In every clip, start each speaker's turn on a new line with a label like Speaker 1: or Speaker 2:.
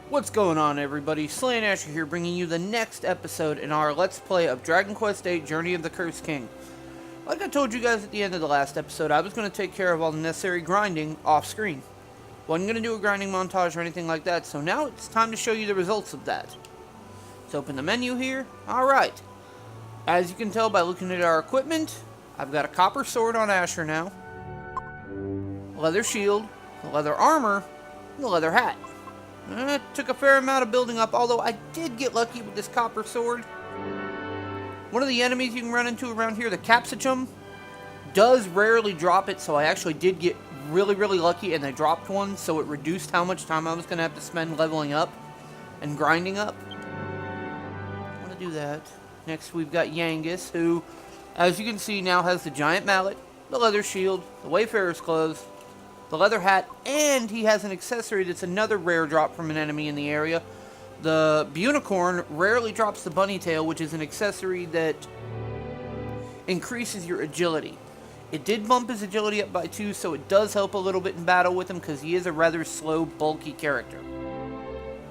Speaker 1: What's going on, everybody? Slayn here, bringing you the next episode in our Let's Play of Dragon Quest VIII Journey of the Cursed King. Like I told you guys at the end of the last episode, I was going to take care of all the necessary grinding off-screen. Wasn't going to do a grinding montage or anything like that, so now it's time to show you the results of that. Let's open the menu here. Alright. As you can tell by looking at our equipment, I've got a copper sword on Asher now, a leather shield, a leather armor, and a leather hat. It took a fair amount of building up, although I did get lucky with this copper sword. One of the enemies you can run into around here, the Capsicum, does rarely drop it, so I actually did get really lucky and I dropped one, so it reduced how much time I was going to have to spend leveling up and grinding up. I want to do that. Next we've got Yangus, who, as you can see, now has the giant mallet, the leather shield, the Wayfarer's clothes, the leather hat, and he has an accessory that's another rare drop from an enemy in the area. The Unicorn rarely drops the bunny tail, which is an accessory that increases your agility. It did bump his agility up by 2, so it does help a little bit in battle with him, because he is a rather slow, bulky character.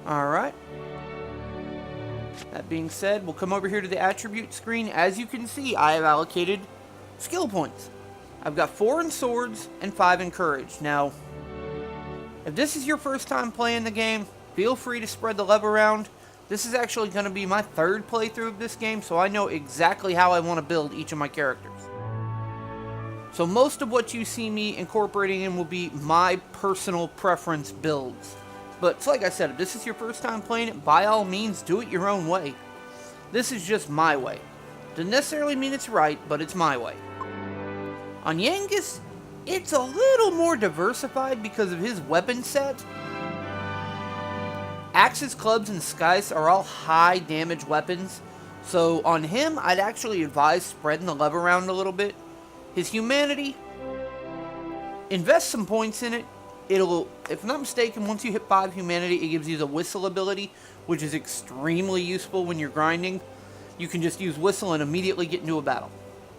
Speaker 1: Alright. That being said, we'll come over here to the attribute screen. As you can see, I have allocated skill points. I've got 4 in swords and 5 in courage. Now, if this is your first time playing the game, feel free to spread the love around. This is actually going to be my 3rd playthrough of this game, so I know exactly how I want to build each of my characters. So most of what you see me incorporating in will be my personal preference builds. But like I said, if this is your first time playing it, by all means, do it your own way. This is just my way. Doesn't necessarily mean it's right, but it's my way. On Yangus, it's a little more diversified because of his weapon set. Axes, clubs, and scythes are all high damage weapons, so on him, I'd actually advise spreading the love around a little bit. His humanity, invest some points in it. It'll, if I'm not mistaken, once you hit 5 humanity, it gives you the whistle ability, which is extremely useful when you're grinding. You can just use whistle and immediately get into a battle.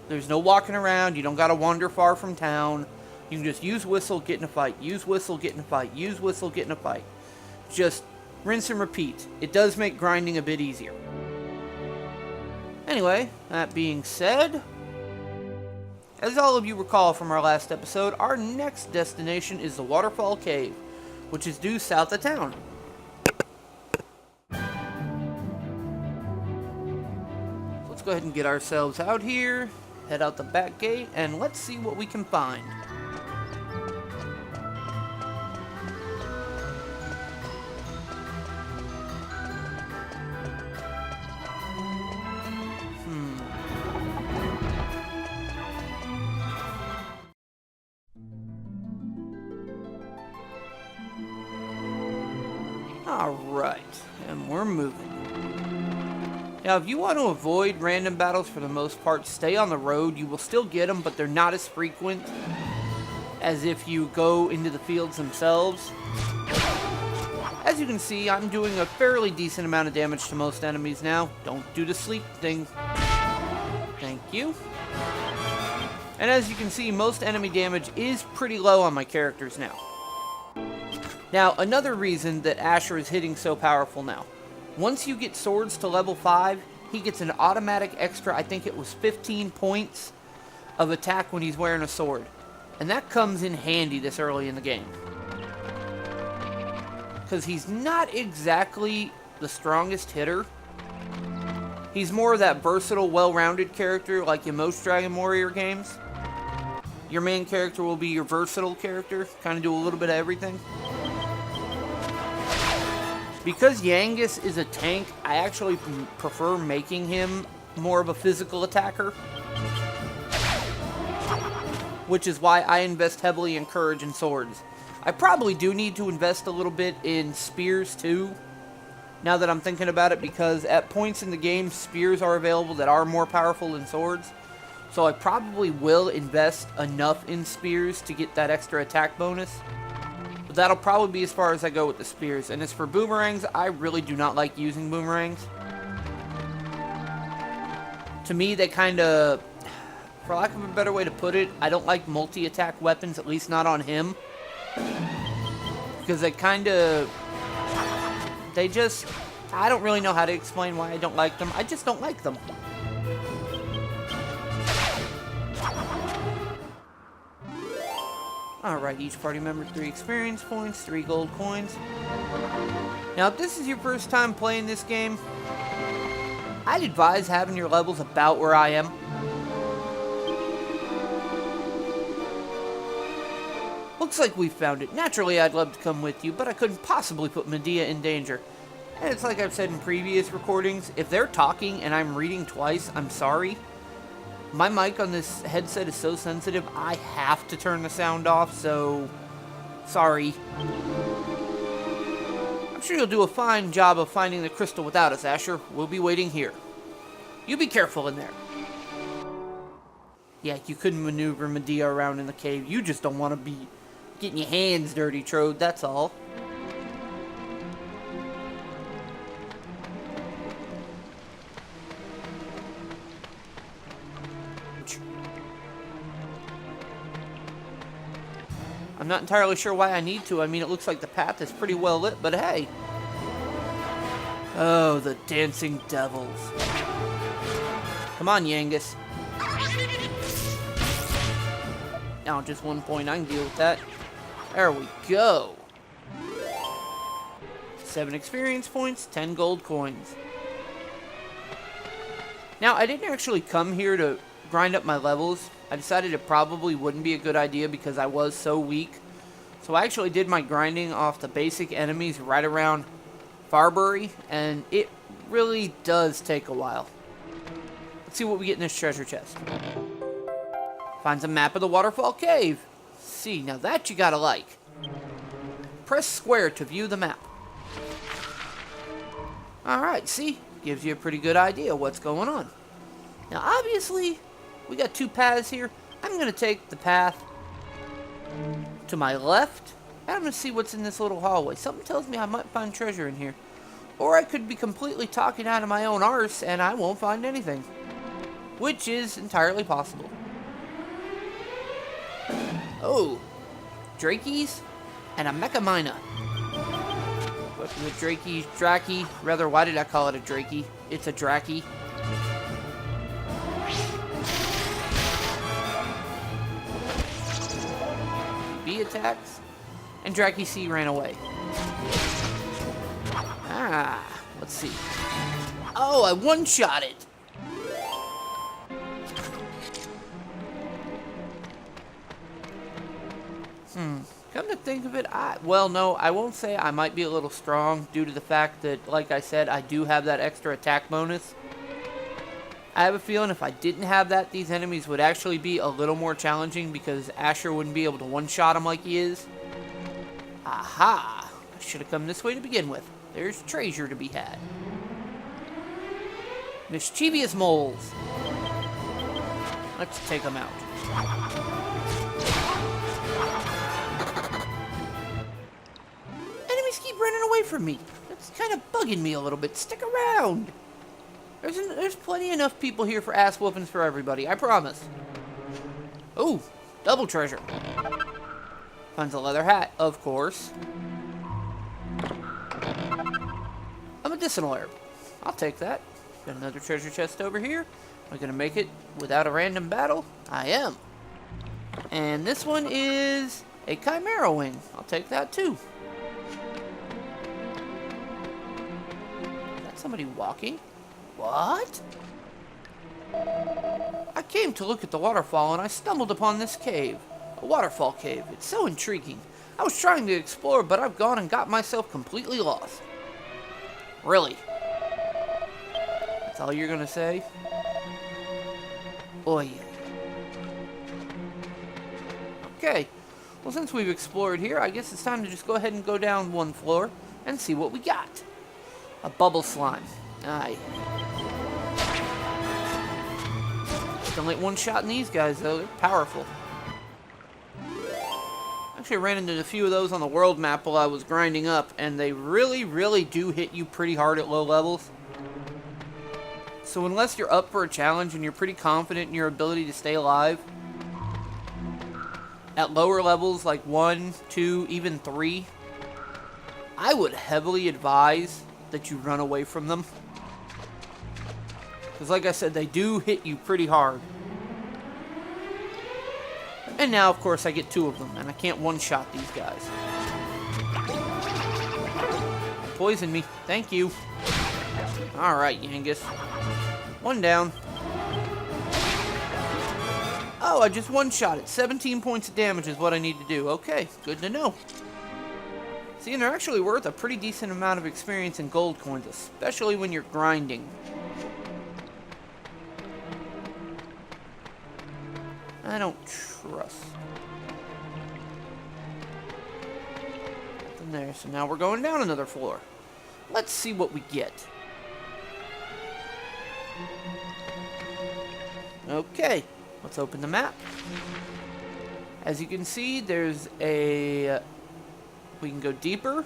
Speaker 1: There's no walking around, you don't gotta wander far from town. You can just use whistle, get in a fight, use whistle, get in a fight, use whistle, get in a fight. Just rinse and repeat. It does make grinding a bit easier. Anyway, that being said, as all of you recall from our last episode, our next destination is the Waterfall Cave, which is due south of town. Let's go ahead and get ourselves out here, head out the back gate, and let's see what we can find. Alright, and we're moving. Now, if you want to avoid random battles for the most part, stay on the road. You will still get them, but they're not as frequent as if you go into the fields themselves. As you can see, I'm doing a fairly decent amount of damage to most enemies now. Don't do the sleep thing. Thank you. And as you can see, most enemy damage is pretty low on my characters now. Now, another reason that Asher is hitting so powerful now. Once you get swords to level 5, he gets an automatic extra, I think it was 15 points of attack when he's wearing a sword. And that comes in handy this early in the game. Because he's not exactly the strongest hitter. He's more of that versatile, well-rounded character like in most Dragon Warrior games. Your main character will be your versatile character, kind of do a little bit of everything. Because Yangus is a tank, I actually prefer making him more of a physical attacker. Which is why I invest heavily in courage and swords. I probably do need to invest a little bit in spears too, now that I'm thinking about it, because at points in the game, spears are available that are more powerful than swords. So I probably will invest enough in spears to get that extra attack bonus. That'll probably be as far as I go with the spears. And as for boomerangs, I really do not like using boomerangs. To me, they kind of, for lack of a better way to put it, I don't like multi-attack weapons, at least not on him. Because they kind of They just... I don't really know how to explain why I don't like them. I just don't like them. Alright, each party member 3 experience points, 3 gold coins. Now, if this is your first time playing this game, I'd advise having your levels about where I am. Looks like we found it. Naturally, I'd love to come with you, but I couldn't possibly put Medea in danger. And it's like I've said in previous recordings, if they're talking and I'm reading twice, I'm sorry. My mic on this headset is so sensitive, I have to turn the sound off, so... sorry. I'm sure you'll do a fine job of finding the crystal without us, Asher. We'll be waiting here. You be careful in there. Yeah, you couldn't maneuver Medea around in the cave. You just don't want to be getting your hands dirty, Trode, that's all. I'm not entirely sure why I need to. I mean, it looks like the path is pretty well lit, but hey. Oh, the dancing devils. Come on, Yangus. Now, just 1 point. I can deal with that. There we go. 7 experience points, 10 gold coins. Now, I didn't actually come here to grind up my levels. I decided it probably wouldn't be a good idea because I was so weak. So I actually did my grinding off the basic enemies right around Farbury, and it really does take a while. Let's see what we get in this treasure chest. Finds a map of the Waterfall Cave. See, now that you gotta like. Press square to view the map. Alright, see? Gives you a pretty good idea what's going on. Now, obviously, we got 2 paths here. I'm going to take the path to my left, and I'm going to see what's in this little hallway. Something tells me I might find treasure in here. Or I could be completely talking out of my own arse, and I won't find anything. Which is entirely possible. Oh, Drakeys and a Mechamina. Working with Drakeys, Draki. Rather, why did I call it a Drakey? It's a Draki. B attacks, and Draki C ran away. Ah, let's see. Oh, I one-shot it. Come to think of it, well, no, I won't say I might be a little strong due to the fact that, like I said, I do have that extra attack bonus. I have a feeling if I didn't have that, these enemies would actually be a little more challenging because Asher wouldn't be able to one-shot him like he is. Aha! I should have come this way to begin with. There's treasure to be had. Mischievous moles. Let's take them out. Enemies keep running away from me. That's kind of bugging me a little bit. Stick around. There's plenty enough people here for ass whoopings for everybody, I promise. Ooh, double treasure. Finds a leather hat, of course. A medicinal herb. I'll take that. Got another treasure chest over here. Am I going to make it without a random battle? I am. And this one is a chimera wing. I'll take that too. Is that somebody walking? What? I came to look at the waterfall and I stumbled upon this cave. A waterfall cave. It's so intriguing. I was trying to explore, but I've gone and got myself completely lost. Really? That's all you're gonna say? Oh yeah. Okay. Well, since we've explored here, I guess it's time to just go ahead and go down 1 floor and see what we got. A bubble slime. Aye. Don't like one-shotting these guys, though. They're powerful. Actually, I ran into a few of those on the world map while I was grinding up, and they really, really do hit you pretty hard at low levels. So unless you're up for a challenge and you're pretty confident in your ability to stay alive, at lower levels like 1, 2, even 3, I would heavily advise that you run away from them. Because like I said, they do hit you pretty hard. And now, of course, I get 2 of them, and I can't one-shot these guys. Poison me. Thank you. Alright, Yangus. 1 down. Oh, I just one-shot it. 17 points of damage is what I need to do. Okay, good to know. See, and they're actually worth a pretty decent amount of experience in gold coins, especially when you're grinding. I don't trust. Nothing there. So now we're going down another floor. Let's see what we get. Okay, let's open the map. As you can see, there's a... we can go deeper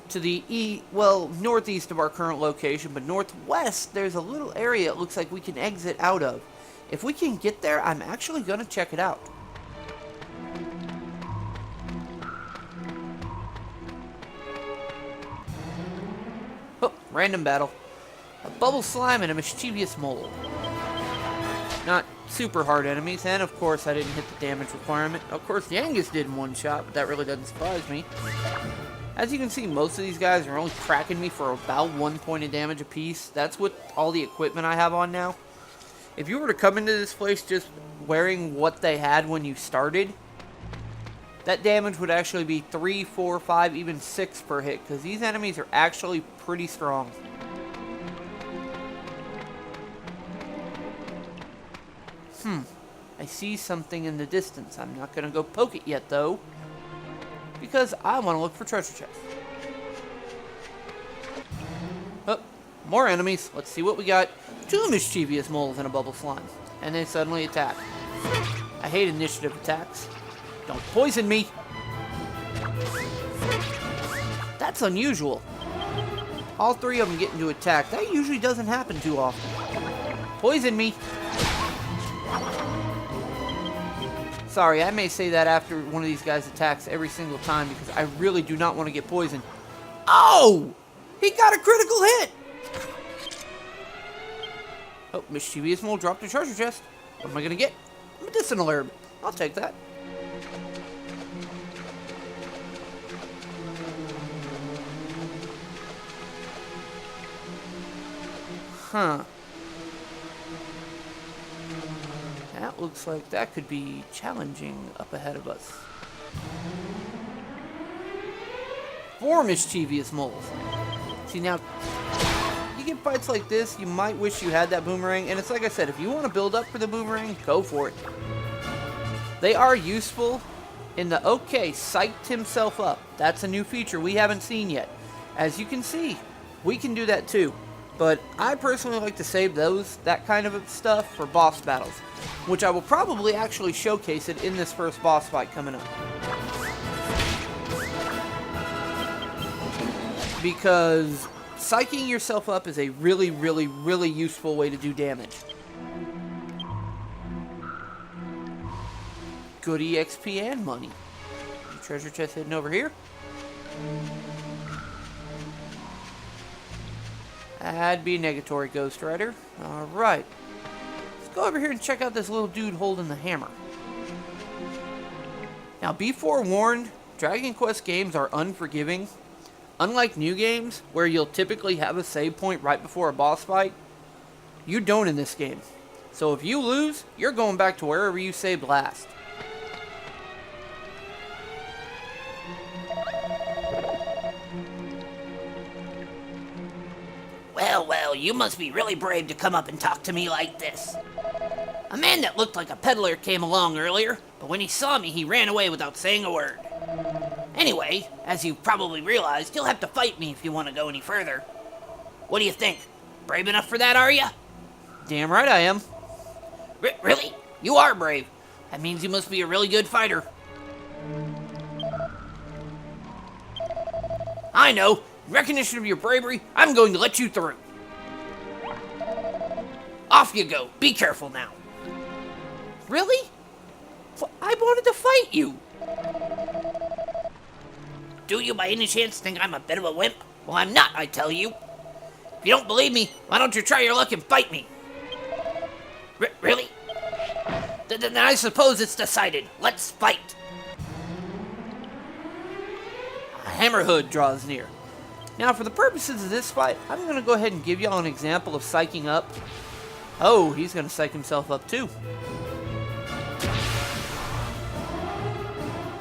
Speaker 1: to the northeast of our current location, but northwest, there's a little area it looks like we can exit out of. If we can get there, I'm actually going to check it out. Oh, random battle. A bubble slime and a mischievous mole. Not super hard enemies, and of course I didn't hit the damage requirement. Of course, Yangus did in 1 shot, but that really doesn't surprise me. As you can see, most of these guys are only cracking me for about 1 point of damage apiece. That's with all the equipment I have on now. If you were to come into this place just wearing what they had when you started, that damage would actually be 3, 4, 5, even 6 per hit, because these enemies are actually pretty strong. I see something in the distance. I'm not going to go poke it yet, though, because I want to look for treasure chests. Oh, more enemies. Let's see what we got. 2 mischievous moles and a bubble slime. And they suddenly attack. I hate initiative attacks. Don't poison me. That's unusual. All 3 of them getting to attack. That usually doesn't happen too often. Poison me. Sorry, I may say that after one of these guys attacks every single time because I really do not want to get poisoned. Oh! He got a critical hit! Oh, mischievous mole dropped a treasure chest. What am I going to get? Medicinal herb. I'll take that. Huh. That looks like that could be challenging up ahead of us. 4 mischievous moles. See, now, you get fights like this, you might wish you had that boomerang, and it's like I said, if you want to build up for the boomerang, go for it. They are useful in the, okay, psyched himself up. That's a new feature we haven't seen yet. As you can see, we can do that too. But I personally like to save that kind of stuff for boss battles, which I will probably actually showcase it in this first boss fight coming up. Because psyching yourself up is a really, really, really useful way to do damage. Good EXP and money. Treasure chest hidden over here. That'd be negatory, Ghost Rider. Alright. Let's go over here and check out this little dude holding the hammer. Now, be forewarned, Dragon Quest games are unforgiving. Unlike new games, where you'll typically have a save point right before a boss fight, you don't in this game. So if you lose, you're going back to wherever you saved last.
Speaker 2: Well, you must be really brave to come up and talk to me like this. A man that looked like a peddler came along earlier, but when he saw me, he ran away without saying a word. Anyway, as you probably realized, you'll have to fight me if you want to go any further. What do you think? Brave enough for that, are you?
Speaker 1: Damn right I am.
Speaker 2: Really? You are brave. That means you must be a really good fighter. I know. In recognition of your bravery, I'm going to let you through. Off you go. Be careful now.
Speaker 1: Really? I wanted to fight you.
Speaker 2: do you by any chance think I'm a bit of a wimp? Well, I'm not, I tell you. If you don't believe me, why don't you try your luck and fight me? Really? Then I suppose it's decided. Let's fight.
Speaker 1: A Hammerhood draws near. Now, for the purposes of this fight, I'm going to go ahead and give y'all an example of psyching up. Oh, he's going to psych himself up too.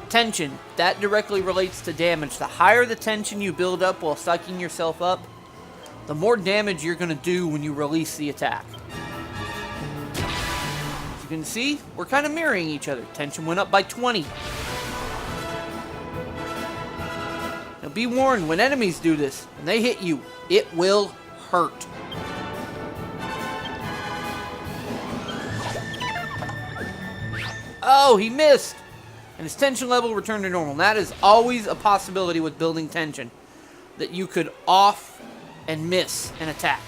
Speaker 1: Tension. That directly relates to damage. The higher the tension you build up while psyching yourself up, the more damage you're going to do when you release the attack. As you can see, we're kind of mirroring each other. Tension went up by 20. Now be warned, when enemies do this, and they hit you, it will hurt. Oh, he missed! And his tension level returned to normal. That is always a possibility with building tension, that you could off and miss an attack.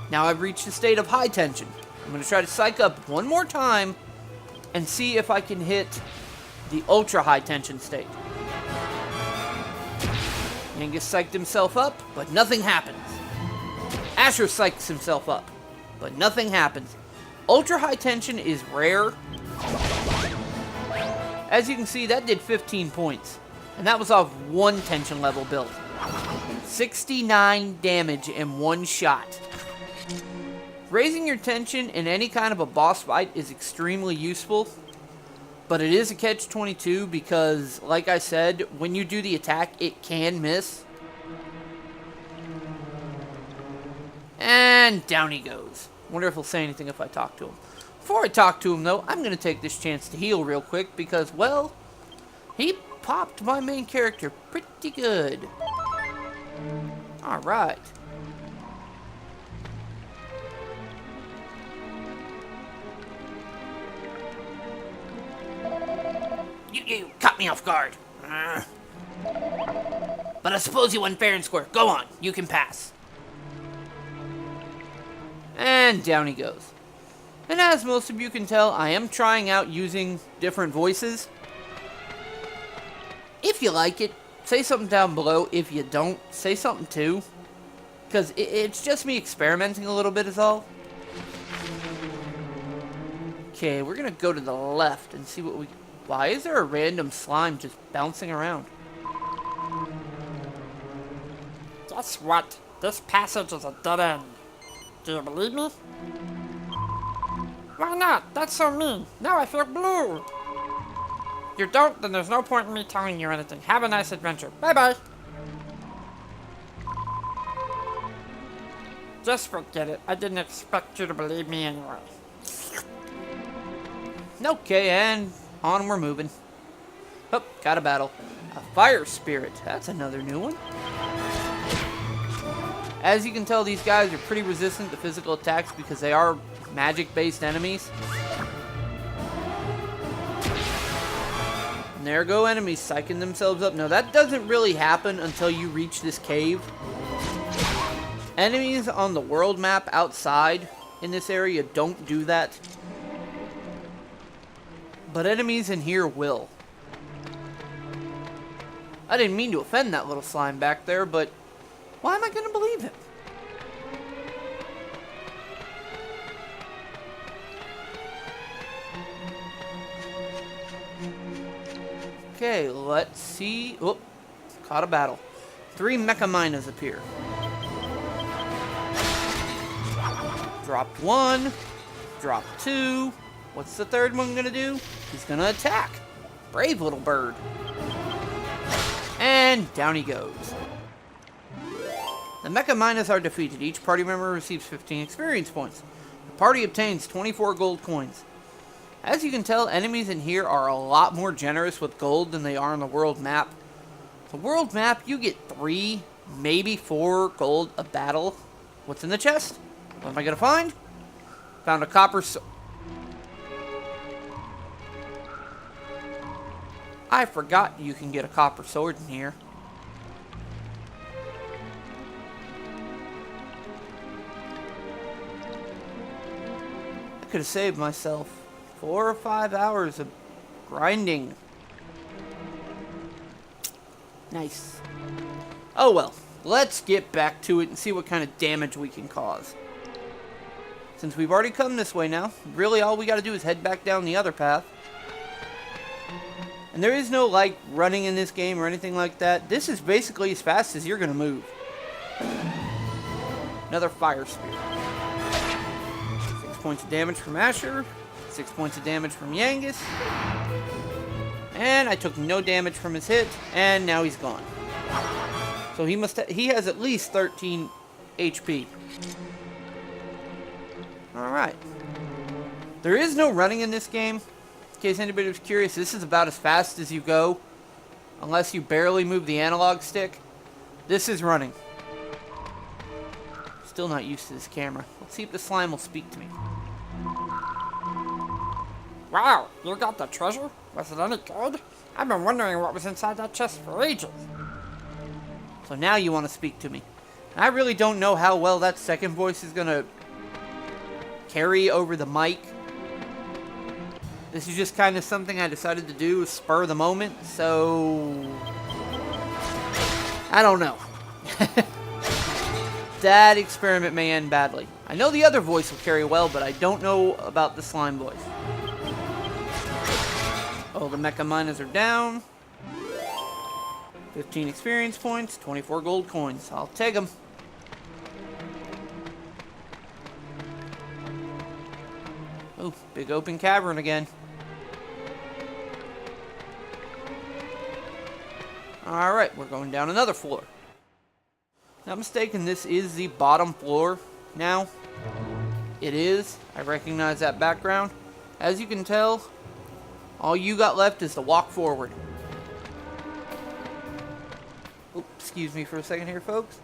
Speaker 1: Now I've reached a state of high tension. I'm going to try to psych up one more time and see if I can hit the ultra high tension state. Angus psyched himself up, but nothing happens. Asher psychs himself up, but nothing happens. Ultra high tension is rare. As you can see, that did 15 points. And that was off one tension level build. 69 damage in one shot. Raising your tension in any kind of a boss fight is extremely useful. But it is a catch-22 because, like I said, when you do the attack, it can miss. And down he goes. Wonder if he'll say anything if I talk to him. Before I talk to him, though, I'm going to take this chance to heal real quick because, well, he popped my main character pretty good. Alright.
Speaker 2: You caught me off guard. But I suppose you won fair and square. Go on, you can pass.
Speaker 1: And down he goes. And as most of you can tell, I am trying out using different voices. If you like it, say something down below. If you don't, say something too. Because it's just me experimenting a little bit is all. Okay, we're going to go to the left and see what we... Why is there a random slime just bouncing around?
Speaker 3: Guess what? This passage is a dead end. Do you believe me? Why not? That's so mean. Now I feel blue. You don't? Then there's no point in me telling you anything. Have a nice adventure. Bye-bye. Just forget it. I didn't expect you to believe me anyway.
Speaker 1: Okay, and on we're moving. Oh, got a battle. A fire spirit. That's another new one. As you can tell, these guys are pretty resistant to physical attacks because they are magic-based enemies. And there go enemies psyching themselves up. Now, that doesn't really happen until you reach this cave. Enemies on the world map outside in this area don't do that. But enemies in here will. I didn't mean to offend that little slime back there, but why am I going to believe him? Okay, let's see. Oh, caught a battle. 3 mecha minas appear. Dropped 1. Dropped 2. What's the third one gonna do? He's gonna attack. Brave little bird. And down he goes. The mecha minas are defeated. Each party member receives 15 experience points. The party obtains 24 gold coins. As you can tell, enemies in here are a lot more generous with gold than they are on the world map. The world map, you get 3, maybe 4 gold a battle. What's in the chest? What am I gonna find? Found a copper I forgot you can get a copper sword in here. I could have saved myself 4 or 5 hours of grinding. Nice. Oh well, let's get back to it and see what kind of damage we can cause. Since we've already come this way now, really all we gotta do is head back down the other path. And there is no, like, running in this game or anything like that. This is basically as fast as you're gonna move. Another fire spear. 6 points of damage from Asher. 6 points of damage from Yangus. And I took no damage from his hit, and now he's gone. So he has at least 13 HP. Alright. There is no running in this game. In case anybody was curious, this is about as fast as you go. Unless you barely move the analog stick. This is running. Still not used to this camera. Let's see if the slime will speak to me.
Speaker 3: Wow, you got the treasure? Was it any good? I've been wondering what was inside that chest for ages.
Speaker 1: So now you want to speak to me. And I really don't know how well that second voice is going to carry over the mic. This is just kind of something I decided to do, spur of the moment, so I don't know. That experiment may end badly. I know the other voice will carry well, but I don't know about the slime voice. Oh, the mecha miners are down. 15 experience points, 24 gold coins. I'll take them. Oh, big open cavern again. Alright, we're going down another floor. Not mistaken, this is the bottom floor now. It is. I recognize that background. As you can tell, all you got left is to walk forward. Oops, excuse me for a second here, folks.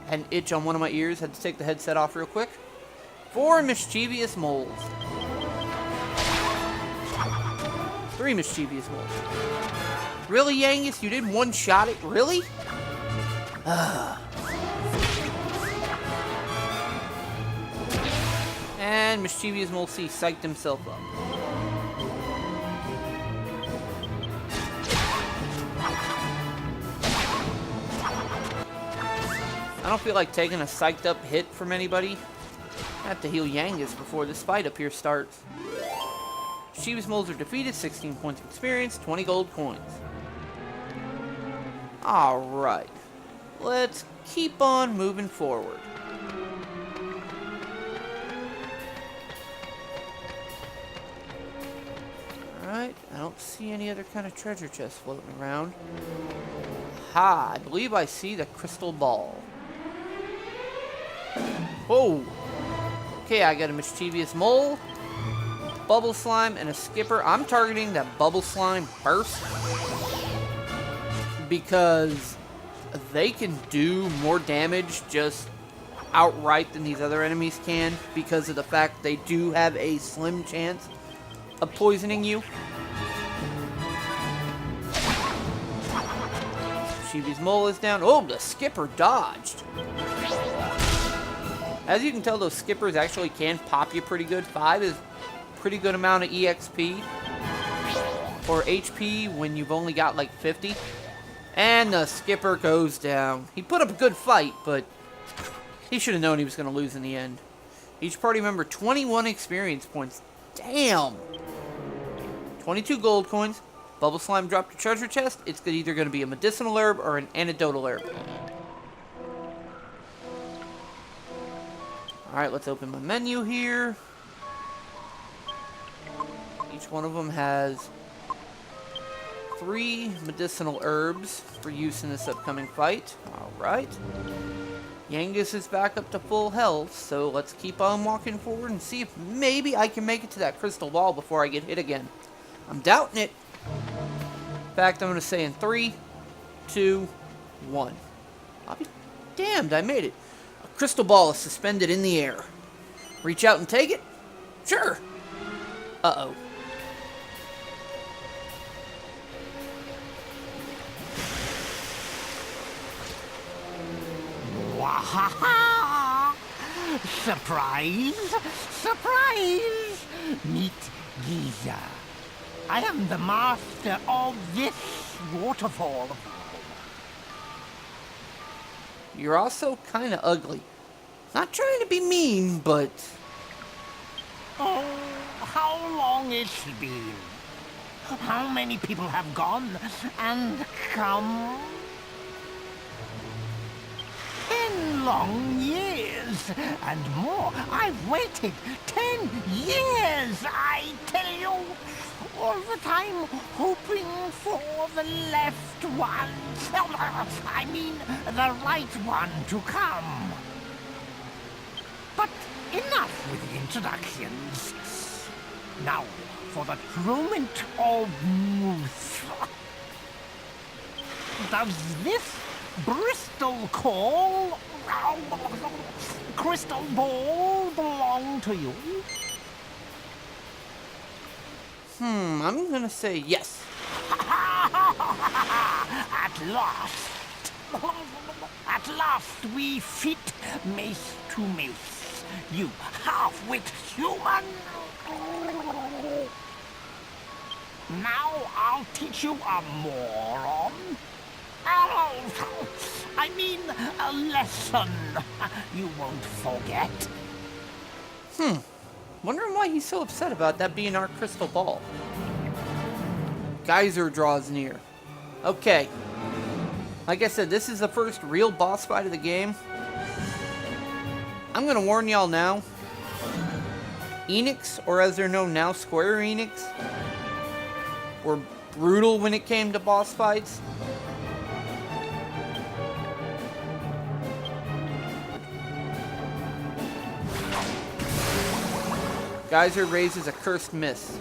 Speaker 1: Had an itch on one of my ears. Had to take the headset off real quick. 4 mischievous moles. 3 mischievous moles. Really, Yangus? You didn't one-shot it? Really? And mischievous mole C psyched himself up. I don't feel like taking a psyched up hit from anybody. I have to heal Yangus before this fight up here starts. Mischievous moles are defeated, 16 points of experience, 20 gold coins. Alright. Let's keep on moving forward. Alright, I don't see any other kind of treasure chest floating around. Ha, I believe I see the crystal ball. Whoa! Okay, I got a mischievous mole, bubble slime, and a skipper. I'm targeting that bubble slime first because they can do more damage just outright than these other enemies can because of the fact they do have a slim chance of poisoning you. Mischievous mole is down. Oh, the skipper dodged. As you can tell, those skippers actually can pop you pretty good. 5 is a pretty good amount of EXP or HP when you've only got like 50. And the skipper goes down. He put up a good fight, but he should have known he was going to lose in the end. Each party member, 21 experience points. Damn! 22 gold coins. Bubble slime dropped a treasure chest. It's either going to be a medicinal herb or an antidotal herb. Alright, let's open my menu here. Each one of them has 3 medicinal herbs for use in this upcoming fight. Alright. Yangus is back up to full health, so let's keep on walking forward and see if maybe I can make it to that crystal ball before I get hit again. I'm doubting it. In fact, I'm going to say in 3, 2, 1. I'll be damned, I made it. A crystal ball is suspended in the air. Reach out and take it? Sure. Uh-oh.
Speaker 4: Wahaha! Surprise! Surprise! Meet Giza. I am the master of this waterfall.
Speaker 1: You're also kind of ugly. Not trying to be mean, but...
Speaker 4: Oh, how long it's been. How many people have gone and come? 10 long years and more. I've waited 10 years, I tell you. All the time hoping for the left one. I mean, the right one to come. But enough with the introductions. Now, for the moment of truth. Does this Bristol call crystal ball belong to you?
Speaker 1: I'm gonna say yes.
Speaker 4: At last. At last we fit mace to mace. You half-wit human. Now I'll teach you a moron. I mean, a lesson you won't forget.
Speaker 1: Wondering why he's so upset about that being our crystal ball. Geyser draws near. Okay. Like I said, this is the first real boss fight of the game. I'm gonna warn y'all now. Enix, or as they're known now, Square Enix, were brutal when it came to boss fights. Geyser raises a cursed miss.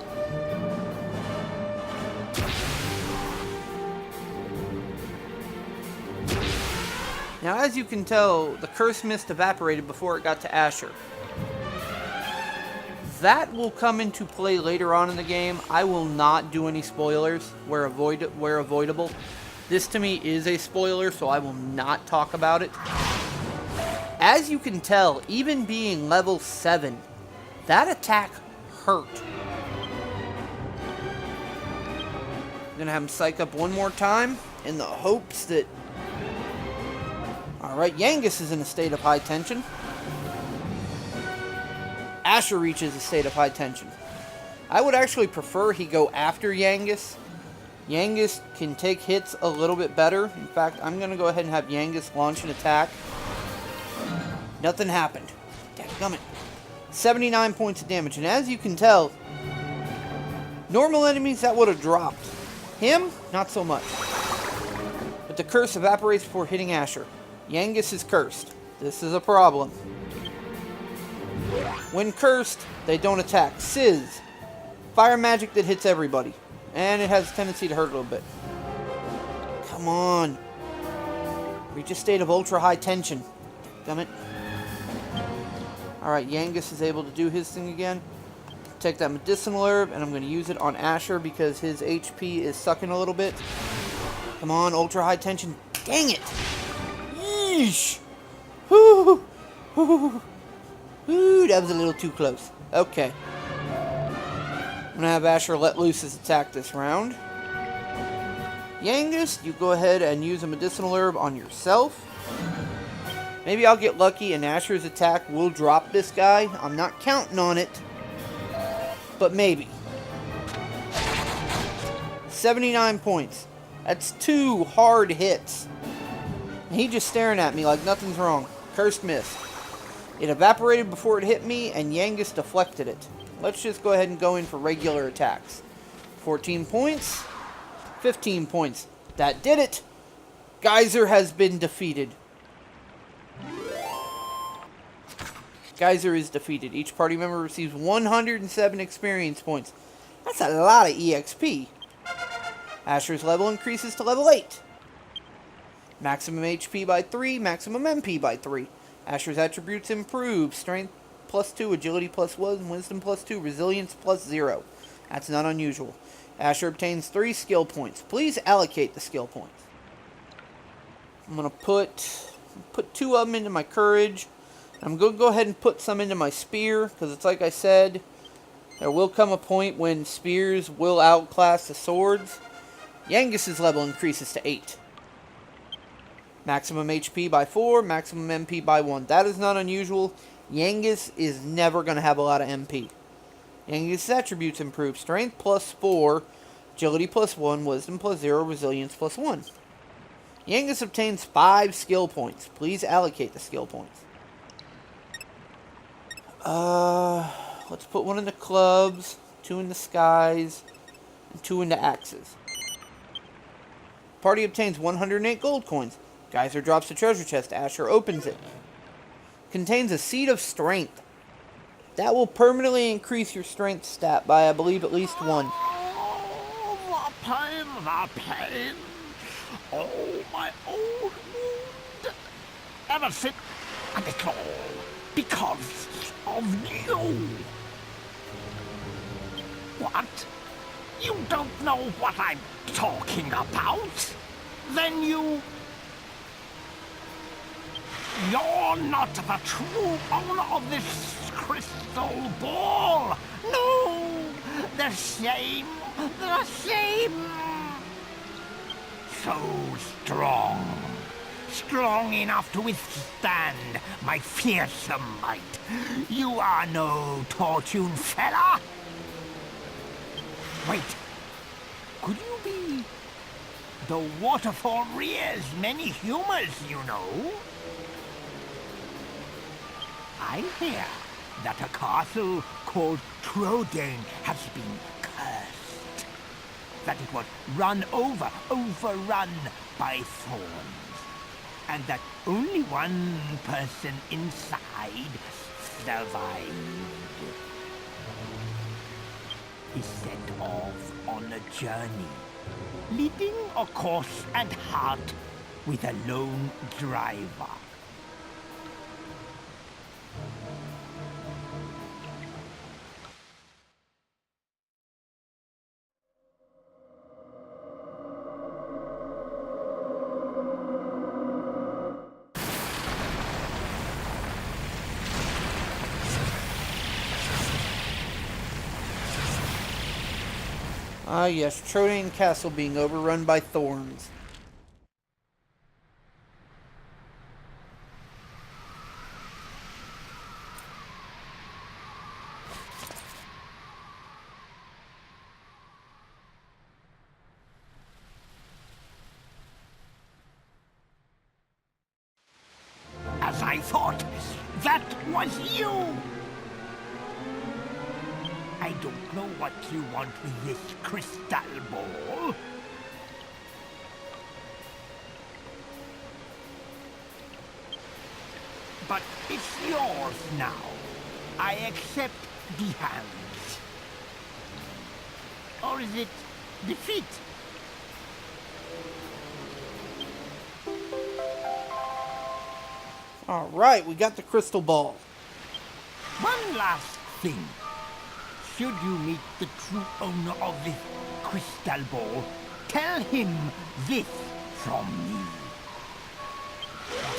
Speaker 1: Now, as you can tell, the cursed mist evaporated before it got to Asher. That will come into play later on in the game. I will not do any spoilers where avoidable. This to me is a spoiler, so I will not talk about it. As you can tell, even being level 7, that attack hurt. I'm gonna have him psych up one more time in the hopes that... Alright, Yangus is in a state of high tension. Asher reaches a state of high tension. I would actually prefer he go after Yangus. Yangus can take hits a little bit better. In fact, I'm gonna go ahead and have Yangus launch an attack. Nothing happened. Dadgummit. 79 points of damage, and as you can tell, normal enemies that would have dropped. Him, not so much. But the curse evaporates before hitting Asher. Yangus is cursed. This is a problem. When cursed, they don't attack. Sizz. Fire magic that hits everybody. And it has a tendency to hurt a little bit. Come on. Reach a state of ultra high tension. Damn it. Alright, Yangus is able to do his thing again. Take that medicinal herb, and I'm going to use it on Asher because his HP is sucking a little bit. Come on, ultra high tension. Dang it! Yeesh! Whoo! Whoo! Ooh, that was a little too close. Okay. I'm going to have Asher let loose his attack this round. Yangus, you go ahead and use a medicinal herb on yourself. Maybe I'll get lucky and Asher's attack will drop this guy. I'm not counting on it. But maybe. 79 points. That's 2 hard hits. And he just staring at me like nothing's wrong. Cursed miss. It evaporated before it hit me, and Yangus deflected it. Let's just go ahead and go in for regular attacks. 14 points. 15 points. That did it. Geyser has been defeated. Geyser is defeated. Each party member receives 107 experience points. That's a lot of EXP. Asher's level increases to level 8. Maximum HP by 3, maximum MP by 3. Asher's attributes improve. Strength +2, agility +1, wisdom +2, resilience +0. That's not unusual. Asher obtains 3 skill points. Please allocate the skill points. I'm going to put 2 of them into my courage. I'm going to go ahead and put some into my spear, because it's like I said, there will come a point when spears will outclass the swords. Yangus's level increases to 8. Maximum HP by 4, maximum MP by 1. That is not unusual. Yangus is never going to have a lot of MP. Yangus's attributes improve. Strength plus 4, Agility plus 1, Wisdom plus 0, Resilience plus 1. Yangus obtains 5 skill points. Please allocate the skill points. Let's put 1 into clubs, 2 into skies, and 2 into axes. Party obtains 108 gold coins. Geyser drops the treasure chest. Asher opens it. Contains a seed of strength. That will permanently increase your strength stat by, I believe, at least 1.
Speaker 4: Oh, the pain. Oh, my old wound. Ever since, and it's all because of you. What? You don't know what I'm talking about? Then you're not the true owner of this crystal ball. No, the same. So strong. Strong enough to withstand my fearsome might. You are no tortune fella. Wait, could you be the Waterfall rears many humors, you know? I hear that a castle called Trodane has been cursed. That it was overrun by thorns. And that only one person inside survived. He set off on a journey, leading a horse and cart with a lone driver.
Speaker 1: Ah, yes, Trodane Castle being overrun by thorns.
Speaker 4: As I thought, that was you! I don't know what you want with this crystal ball. But it's yours now. I accept the hands. Or is it defeat?
Speaker 1: Alright, we got the crystal ball.
Speaker 4: One last thing. Should you meet the true owner of this crystal ball, tell him this from me.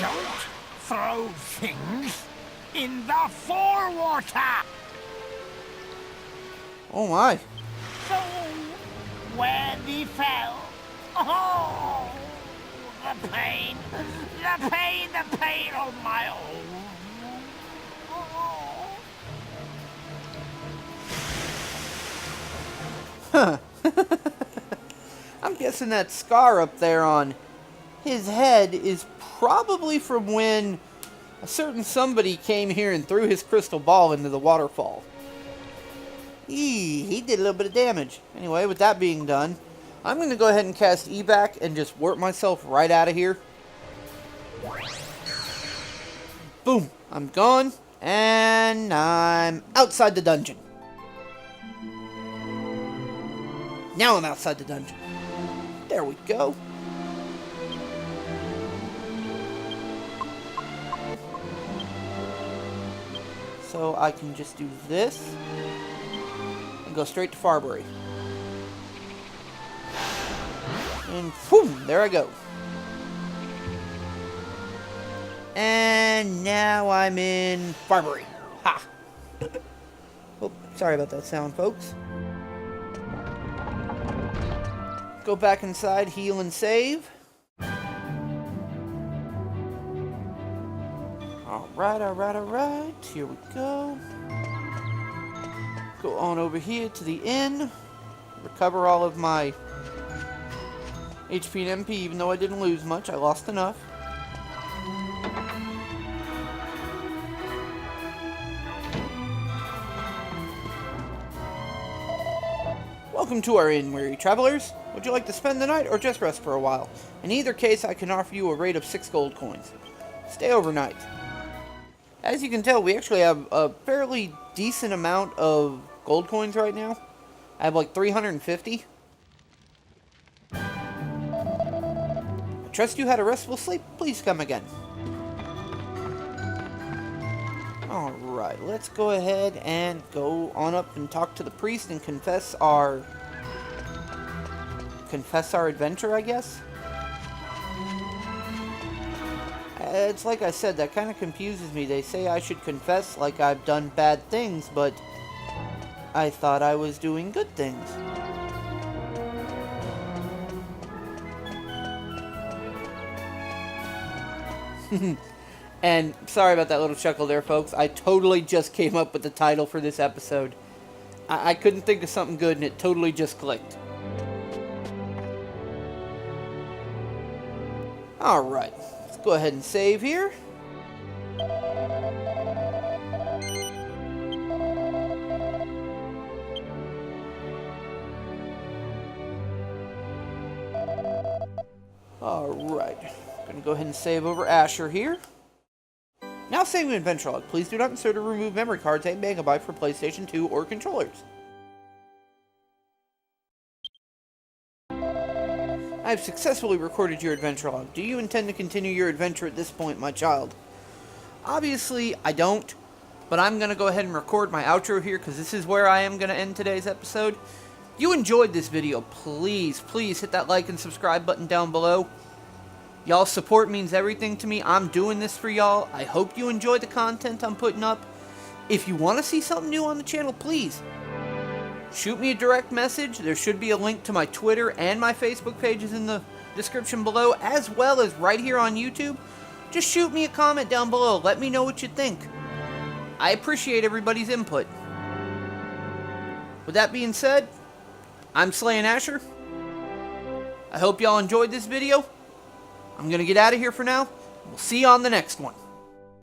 Speaker 4: Don't throw things in the FALLWATER!
Speaker 1: Oh my.
Speaker 4: So, where thee fell, oh, the pain, oh my own.
Speaker 1: Huh. I'm guessing that scar up there on his head is probably from when a certain somebody came here and threw his crystal ball into the waterfall. He did a little bit of damage. Anyway, with that being done, I'm going to go ahead and cast evac and just warp myself right out of here. Boom. I'm gone. And I'm outside the dungeon. Now I'm outside the dungeon. There we go. So I can just do this and go straight to Farbury. And boom, there I go. And now I'm in Farbury. Ha! Oh, sorry about that sound, folks. go back inside, heal and save. Alright. Here we go. Go on over here to the inn. Recover all of my HP and MP, even though I didn't lose much. I lost enough. Welcome to our inn, weary travelers. Would you like to spend the night or just rest for a while? In either case, I can offer you a rate of 6 gold coins. Stay overnight. As you can tell, we actually have a fairly decent amount of gold coins right now. I have like 350. I trust you had a restful sleep. Please come again. Alright, let's go ahead and go on up and talk to the priest and confess our adventure, I guess. It's like I said, that kind of confuses me. They say I should confess like I've done bad things, but I thought I was doing good things. And sorry about that little chuckle there, folks. I totally just came up with the title for this episode. I couldn't think of something good, and it totally just clicked. Alright, let's go ahead and save here. Alright, gonna go ahead and save over Asher here. Now saving adventure log. Please do not insert or remove memory cards 8 MB for PlayStation 2 or controllers. I have successfully recorded your adventure log. Do you intend to continue your adventure at this point, my child? Obviously, I don't, but I'm going to go ahead and record my outro here because this is where I am going to end today's episode. If you enjoyed this video, please hit that like and subscribe button down below. Y'all's support means everything to me. I'm doing this for y'all. I hope you enjoy the content I'm putting up. If you want to see something new on the channel, please shoot me a direct message. There should be a link to my Twitter and my Facebook pages in the description below, as well as right here on YouTube. Just shoot me a comment down below. Let me know what you think. I appreciate everybody's input. With that being said, I'm Slayn Asher. I hope y'all enjoyed this video. I'm going to get out of here for now. We'll see you on the next one.